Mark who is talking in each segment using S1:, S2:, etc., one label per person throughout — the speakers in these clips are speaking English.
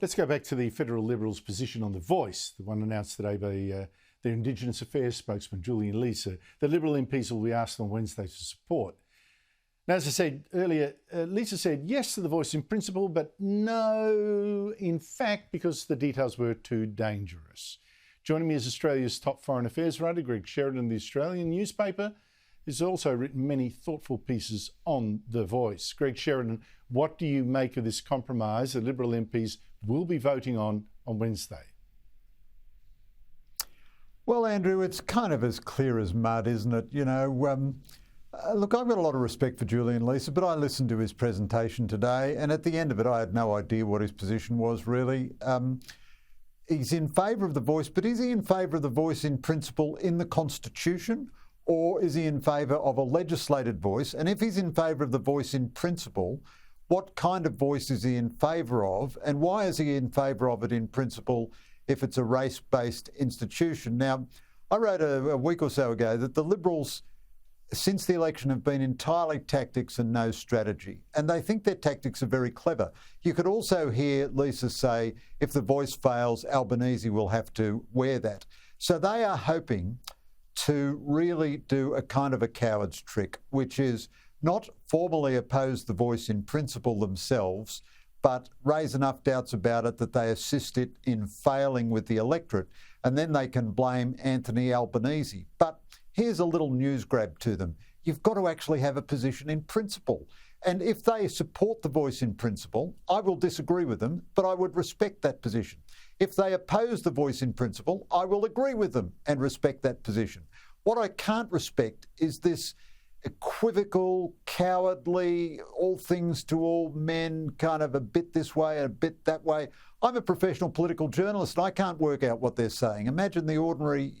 S1: Let's go back to the federal Liberals' position on The Voice, the one announced today by their Indigenous Affairs spokesman, Julian Leeser. The Liberal MPs will be asked on Wednesday to support. Now, as I said earlier, Leeser said yes to The Voice in principle, but no in fact, because the details were too dangerous. Joining me is Australia's top foreign affairs writer, Greg Sheridan, the Australian newspaper. He's also written many thoughtful pieces on The Voice. Greg Sheridan, what do you make of this compromise the Liberal MPs will be voting on Wednesday?
S2: Well, Andrew, it's kind of as clear as mud, isn't it? You know, look, I've got a lot of respect for Julian Leeser, but I listened to his presentation today, and at the end of it, I had no idea what his position was, really. He's in favour of The Voice, but is he in favour of The Voice in principle in the Constitution, or is he in favour of a legislated voice? And if he's in favour of The Voice in principle, what kind of voice is he in favour of, and why is he in favour of it in principle if it's a race-based institution? Now, I wrote a week or so ago that the Liberals, since the election, have been entirely tactics and no strategy, and they think their tactics are very clever. You could also hear Leeser say, if The Voice fails, Albanese will have to wear that. So they are hoping to really do a kind of a coward's trick, which is not formally oppose The Voice in principle themselves, but raise enough doubts about it that they assist it in failing with the electorate, and then they can blame Anthony Albanese. But here's a little news grab to them. You've got to actually have a position in principle. And if they support The Voice in principle, I will disagree with them, but I would respect that position. If they oppose The Voice in principle, I will agree with them and respect that position. What I can't respect is this equivocal, cowardly, all things to all men, kind of a bit this way and a bit that way. I'm a professional political journalist and I can't work out what they're saying. Imagine the ordinary,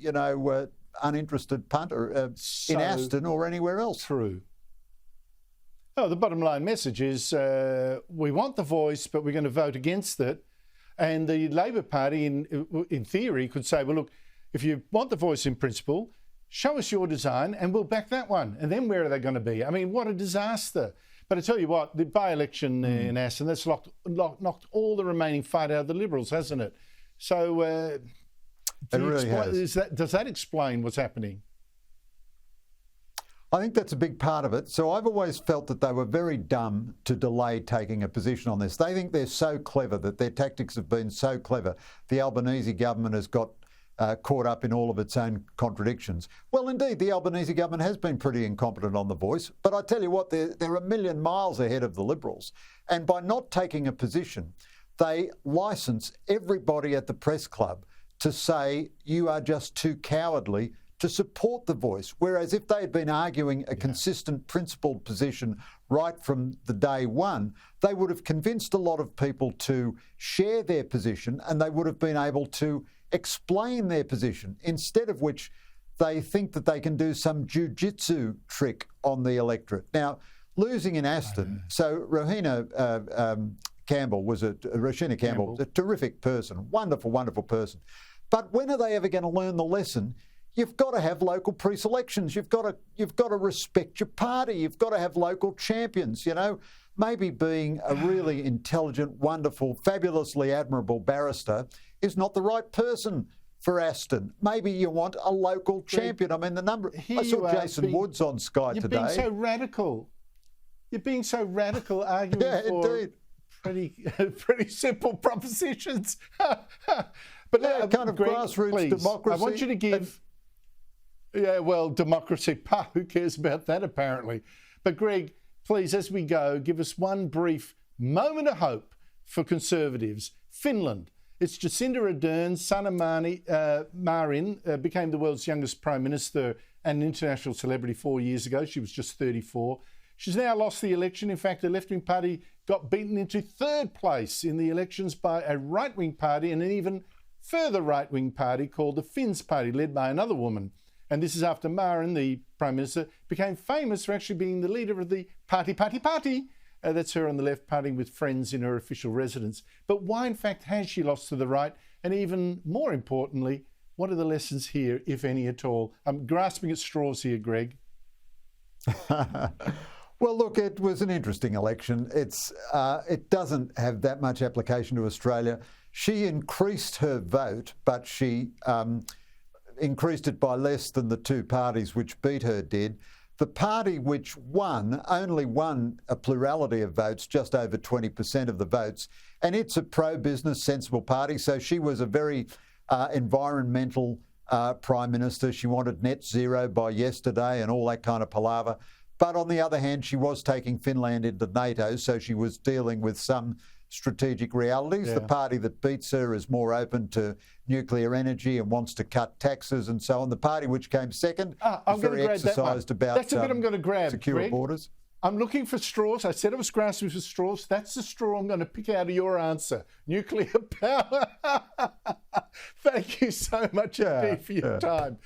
S2: uninterested punter in Aston or anywhere else.
S1: True. Oh, the bottom line message is we want The Voice, but we're going to vote against it. And the Labor Party, in theory, could say, well, look, if you want The Voice in principle, show us your design and we'll back that one. And then where are they going to be? I mean, what a disaster. But I tell you what, the by-election in Aston, that's knocked all the remaining fight out of the Liberals, hasn't it? So
S2: it really has.
S1: Does that explain what's happening?
S2: I think that's a big part of it. So I've always felt that they were very dumb to delay taking a position on this. They think they're so clever, that their tactics have been so clever. The Albanese government has got caught up in all of its own contradictions. Well, indeed, the Albanese government has been pretty incompetent on The Voice, but I tell you what, they're a million miles ahead of the Liberals. And by not taking a position, they license everybody at the press club to say you are just too cowardly to support The Voice. Whereas if they had been arguing a consistent principled position right from the day one, they would have convinced a lot of people to share their position and they would have been able to explain their position, instead of which they think that they can do some jiu-jitsu trick on the electorate. Now, losing in Aston, so Rashina Campbell was a terrific person, wonderful, wonderful person. But when are they ever going to learn the lesson? You've got to have local pre-selections. You've got to respect your party. You've got to have local champions, you know. Maybe being a really intelligent, wonderful, fabulously admirable barrister is not the right person for Aston. Maybe you want a local champion. I mean, I saw Jason Woods on Sky today.
S1: You're being so radical. You're being so radical, arguing for pretty simple propositions. But
S2: kind of Greg, grassroots democracy.
S1: I want you to give... democracy, who cares about that apparently? But Greg, please, as we go, give us one brief moment of hope for Conservatives. Finland. Its Jacinda Ardern's son Marin became the world's youngest Prime Minister and an international celebrity 4 years ago. She was just 34. She's now lost the election. In fact, the left-wing party got beaten into third place in the elections by a right-wing party and an even further right-wing party called the Finns Party, led by another woman. And this is after Marin, the Prime Minister, became famous for actually being the leader of the party. That's her on the left, partying with friends in her official residence. But why, in fact, has she lost to the right? And even more importantly, what are the lessons here, if any at all? I'm grasping at straws here, Greg.
S2: Well, look, it was an interesting election. It doesn't have that much application to Australia. She increased her vote, but she increased it by less than the two parties which beat her did. The party which won only won a plurality of votes, just over 20% of the votes, and it's a pro-business, sensible party. So she was a very environmental Prime Minister. She wanted net zero by yesterday and all that kind of palaver. But on the other hand, she was taking Finland into NATO, so she was dealing with some strategic realities.
S1: Yeah.
S2: The party that beats her is more open to nuclear energy and wants to cut taxes and so on. The party which came second is very exercised about
S1: That's the bit I'm going to grab,
S2: secure
S1: Greg.
S2: borders.
S1: I'm looking for straws. I said I was grasping for straws. That's the straw I'm going to pick out of your answer. Nuclear power. Thank you so much indeed for your time.